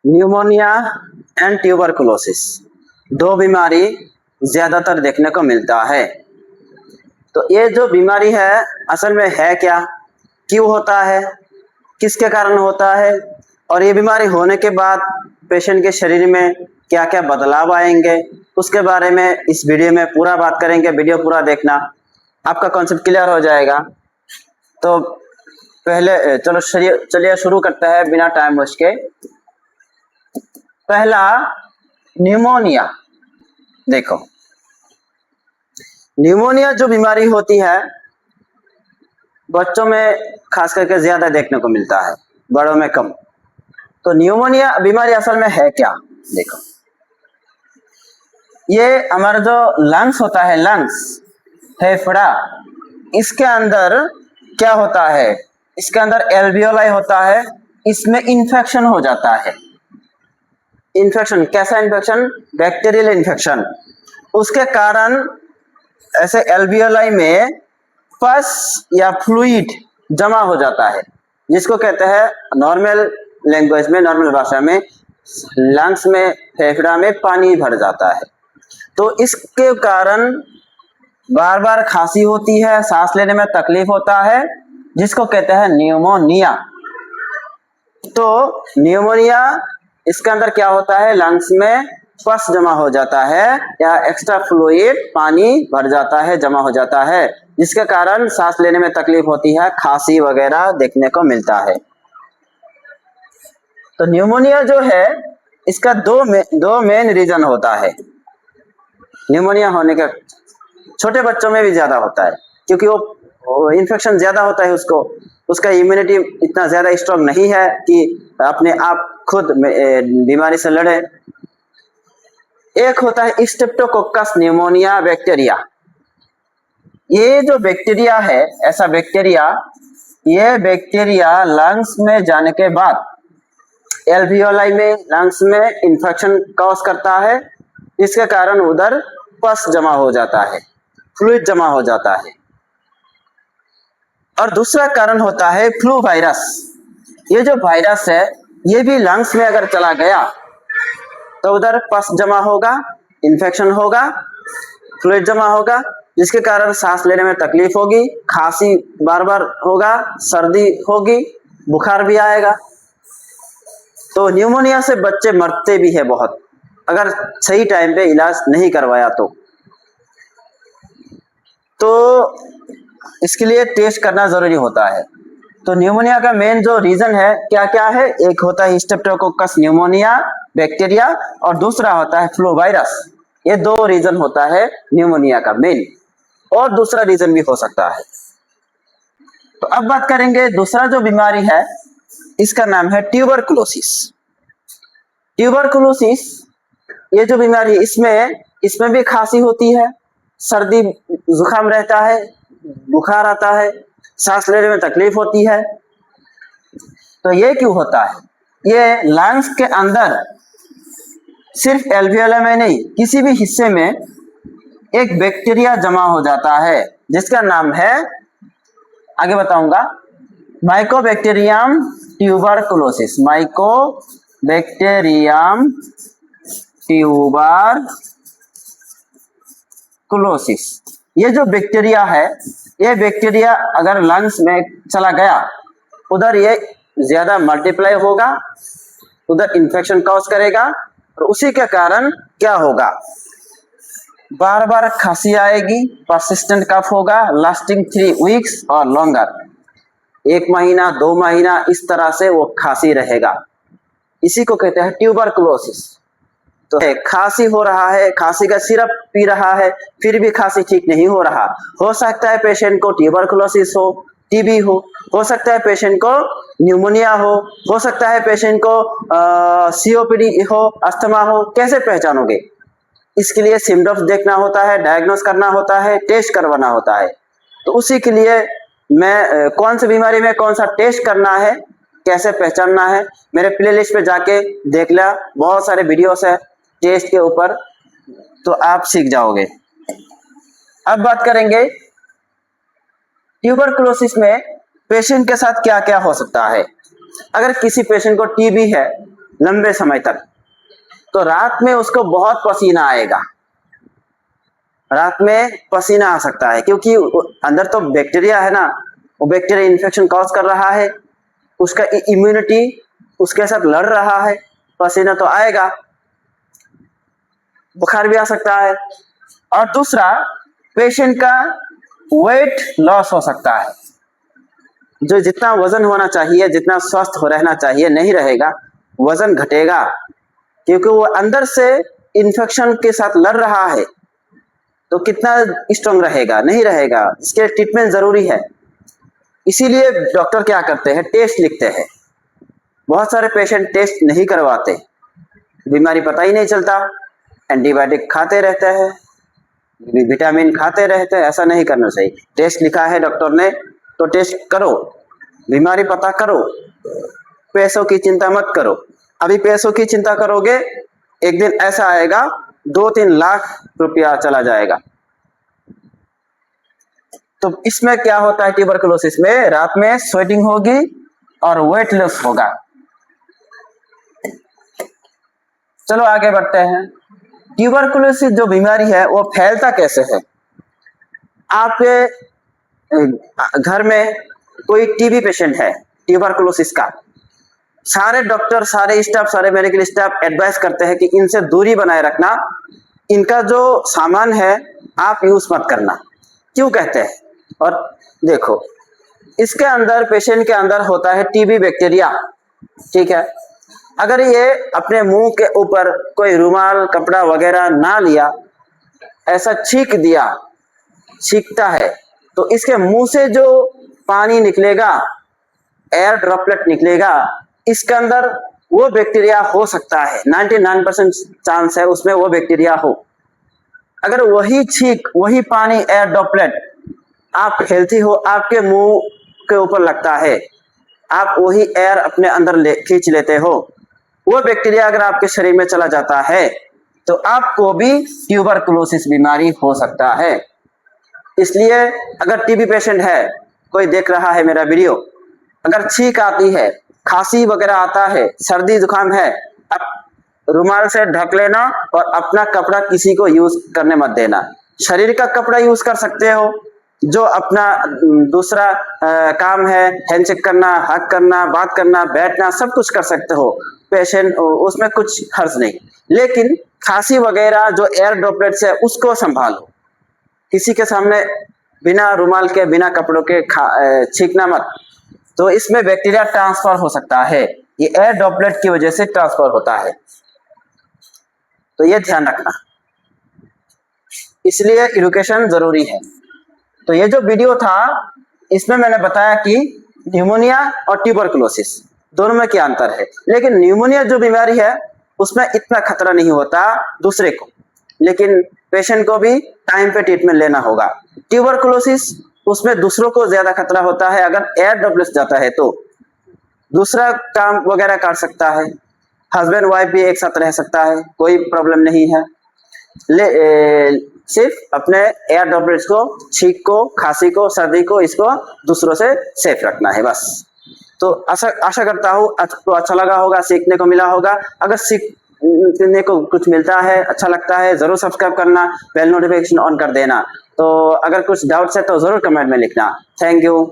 Pneumonia and tuberculosis दो बीमारी ज्यादातर देखने को मिलता है। तो ये जो बीमारी है असल में है क्या, क्यों होता है, किसके कारण होता है और ये बीमारी होने के बाद पेशेंट के शरीर में क्या क्या बदलाव आएंगे, उसके बारे में इस वीडियो में पूरा बात करेंगे। वीडियो पूरा देखना, आपका कॉन्सेप्ट क्लियर हो जाएगा। तो पहले चलिए शुरू करते हैं बिना टाइम वेस्ट के। पहला न्यूमोनिया। देखो, न्यूमोनिया जो बीमारी होती है बच्चों में खास करके ज्यादा देखने को मिलता है, बड़ों में कम। तो न्यूमोनिया बीमारी असल में है क्या, देखो, ये हमारा जो लंग्स होता है, लंग्स फेफड़ा, इसके अंदर क्या होता है, इसके अंदर एल्वियोलाई होता है, इसमें इन्फेक्शन हो जाता है। इन्फेक्शन कैसा इन्फेक्शन? Bacterial infection. उसके कारण ऐसे एल्वियोलाई में पस या फ्लूइड जमा हो जाता है, जिसको कहते हैं नॉर्मल लैंग्वेज में, नॉर्मल भाषा में, लंग्स में, फेफड़ा में पानी भर जाता है। तो इसके कारण बार बार खांसी होती है, सांस लेने में तकलीफ होता है, जिसको कहते हैं न्यूमोनिया। तो न्यूमोनिया इसके अंदर क्या होता है, लंग्स में पस जमा हो जाता है या एक्स्ट्रा फ्लूइड पानी भर जाता है, जमा हो जाता है, जिसके कारण सांस लेने में तकलीफ होती है, खांसी वगैरह देखने को मिलता है। तो न्यूमोनिया जो है इसका दो मेन रीजन होता है। न्यूमोनिया होने का छोटे बच्चों में भी ज्यादा होता है, क्योंकि वो इन्फेक्शन ज्यादा होता है, उसका इम्यूनिटी इतना ज्यादा स्ट्रांग नहीं है कि अपने आप खुद बीमारी से लड़े। एक होता है स्ट्रेप्टोकोकस न्यूमोनिया बैक्टीरिया। ये जो बैक्टीरिया है, ऐसा बैक्टीरिया, ये बैक्टीरिया लंग्स में जाने के बाद एल्वियोलाई में, लंग्स में इन्फेक्शन कॉज करता है, इसके कारण उधर पस जमा हो जाता है, फ्लूइड जमा हो जाता है। और दूसरा कारण होता है फ्लू वायरस। ये जो वायरस है ये भी लंग्स में अगर चला गया तो उधर पस जमा होगा, इन्फेक्शन होगा, फ्लूइड जमा होगा, जिसके कारण सांस लेने में तकलीफ होगी, खांसी बार बार होगा, सर्दी होगी, बुखार भी आएगा। तो न्यूमोनिया से बच्चे मरते भी है बहुत, अगर सही टाइम पे इलाज नहीं करवाया तो इसके लिए टेस्ट करना जरूरी होता है। तो न्यूमोनिया का मेन जो रीजन है क्या क्या है, एक होता है स्ट्रेप्टोकोकस न्यूमोनिया बैक्टीरिया और दूसरा होता है फ्लू वायरस। ये दो रीजन होता है न्यूमोनिया का मेन, और दूसरा रीजन भी हो सकता है। तो अब बात करेंगे दूसरा जो बीमारी है, इसका नाम है ट्यूबरकुलोसिस। ट्यूबरकुलोसिस ये जो बीमारी, इसमें भी खांसी होती है, सर्दी जुकाम रहता है, बुखार आता है, सांस लेने में तकलीफ होती है। तो ये क्यों होता है? ये लंग्स के अंदर सिर्फ एल्वियोलाई में नहीं, किसी भी हिस्से में एक बैक्टीरिया जमा हो जाता है, जिसका नाम है, आगे बताऊंगा, माइकोबैक्टीरियम ट्यूबरकुलोसिस। Mycobacterium tuberculosis. ये जो बैक्टीरिया है, ये बैक्टीरिया अगर लंग्स में चला गया, उधर ये ज्यादा मल्टीप्लाई होगा, उधर इन्फेक्शन कॉज करेगा, और उसी के कारण क्या होगा, बार बार खांसी आएगी, परसिस्टेंट कफ होगा, लास्टिंग 3 वीक्स और लॉन्गर, 1 महीना 2 महीना इस तरह से वो खांसी रहेगा। इसी को कहते हैं ट्यूबरकुलोसिस। तो खांसी हो रहा है, खांसी का सिरप पी रहा है, फिर भी खांसी ठीक नहीं हो सकता है पेशेंट को ट्यूबरकुलोसिस हो, टीबी हो सकता है पेशेंट को न्यूमोनिया हो सकता है पेशेंट को सीओपीडी हो, अस्थमा हो। कैसे पहचानोगे? इसके लिए सिम्टम्स देखना होता है, डायग्नोस करना होता है, टेस्ट करवाना होता है। तो उसी के लिए मैं कौन सी बीमारी में कौन सा टेस्ट करना है, कैसे पहचानना है, मेरे प्लेलिस्ट पे जाके देख लिया, बहुत सारे वीडियोस है टेस्ट के ऊपर, तो आप सीख जाओगे। अब बात करेंगे ट्यूबरकुलोसिस में पेशेंट के साथ क्या क्या हो सकता है। अगर किसी पेशेंट को टीबी है लंबे समय तक, तो रात में उसको बहुत पसीना आएगा, रात में पसीना आ सकता है, क्योंकि अंदर तो बैक्टीरिया है ना, वो बैक्टीरिया इन्फेक्शन कॉज कर रहा है, उसका इम्यूनिटी उसके साथ लड़ रहा है, पसीना तो आएगा, बुखार भी आ सकता है। और दूसरा, पेशेंट का वेट लॉस हो सकता है, जो जितना वजन होना चाहिए, जितना स्वस्थ हो रहना चाहिए नहीं रहेगा, वजन घटेगा, क्योंकि वो अंदर से इन्फेक्शन के साथ लड़ रहा है, तो कितना स्ट्रांग रहेगा, नहीं रहेगा, इसके ट्रीटमेंट जरूरी है। इसीलिए डॉक्टर क्या करते हैं, टेस्ट लिखते हैं। बहुत सारे पेशेंट टेस्ट नहीं करवाते, बीमारी पता ही नहीं चलता, एंटीबायोटिक खाते रहते हैं, विटामिन खाते रहते हैं, ऐसा नहीं करना चाहिए। टेस्ट लिखा है डॉक्टर ने तो टेस्ट करो, बीमारी पता करो, पैसों की चिंता मत करो। अभी पैसों की चिंता करोगे, एक दिन ऐसा आएगा 2-3 लाख रुपया चला जाएगा। तो इसमें क्या होता है, ट्यूबरकुलोसिस में रात में स्वेटिंग होगी और वेट लॉस होगा। चलो आगे बढ़ते हैं। ट्यूबरकुलोसिस जो बीमारी है वो फैलता कैसे है। आपके घर में कोई टीबी पेशेंट है ट्यूबरकुलोसिस का, सारे डॉक्टर, सारे स्टाफ, सारे मेडिकल स्टाफ एडवाइस करते हैं कि इनसे दूरी बनाए रखना, इनका जो सामान है आप यूज मत करना। क्यों कहते हैं? और देखो, इसके अंदर, पेशेंट के अंदर होता है टीबी बैक्टीरिया, ठीक है। अगर ये अपने मुंह के ऊपर कोई रुमाल, कपड़ा वगैरह ना लिया, ऐसा छींक दिया, छींकता है, तो इसके मुंह से जो पानी निकलेगा, एयर ड्रॉपलेट निकलेगा, इसके अंदर वो बैक्टीरिया हो सकता है, 99% चांस है उसमें वो बैक्टीरिया हो। अगर वही छींक, वही पानी, एयर ड्रॉपलेट आप हेल्थी हो, आपके मुंह के ऊपर लगता है, आप वही एयर अपने अंदर खींच लेते हो, वो बैक्टीरिया अगर आपके शरीर में चला जाता है तो आपको भी ट्यूबरकुलोसिस बीमारी हो सकता है। इसलिए अगर टीबी पेशेंट है, कोई देख रहा है मेरा वीडियो, अगर छींक आती है, खांसी वगैरह आता है, सर्दी जुकाम है, अब रुमाल से ढक लेना और अपना कपड़ा किसी को यूज करने मत देना। शरीर का कपड़ा यूज कर सकते हो, जो अपना दूसरा काम है, हैंडशेक करना, हक करना, बात करना, बैठना, सब कुछ कर सकते हो, पेशेंट उसमें कुछ हर्ज नहीं। लेकिन खांसी वगैरह जो एयर ड्रॉपलेट्स है उसको संभालो, किसी के सामने बिना रुमाल के, बिना कपड़ों के छींकना मत, तो इसमें बैक्टीरिया ट्रांसफर हो सकता है, ये एयर ड्रॉपलेट की वजह से ट्रांसफर होता है, तो ये ध्यान रखना, इसलिए एजुकेशन जरूरी है। तो ये जो वीडियो था इसमें मैंने बताया कि न्यूमोनिया और ट्यूबरकुलोसिस दोनों में क्या अंतर है। लेकिन न्यूमोनिया जो बीमारी है उसमें इतना खतरा नहीं होता दूसरे को, लेकिन पेशेंट को भी टाइम पे ट्रीटमेंट लेना होगा। ट्यूबरकुलोसिस उसमें दूसरों को ज्यादा खतरा होता है, अगर एयर ड्रॉपलेट्स जाता है तो दूसरा काम वगैरह कर सकता है, हस्बैंड वाइफ भी एक साथ रह सकता है, कोई प्रॉब्लम नहीं है। सिर्फ अपने एयर ड्रॉपलेट्स को, छींक को, खांसी को, सर्दी को, इसको दूसरों से सेफ रखना है बस। तो आशा करता हूँ आपको अच्छा लगा होगा, सीखने को मिला होगा। अगर सीखने को कुछ मिलता है, अच्छा लगता है, जरूर सब्सक्राइब करना, बेल नोटिफिकेशन ऑन कर देना। तो अगर कुछ डाउट्स है तो जरूर कमेंट में लिखना। Thank you.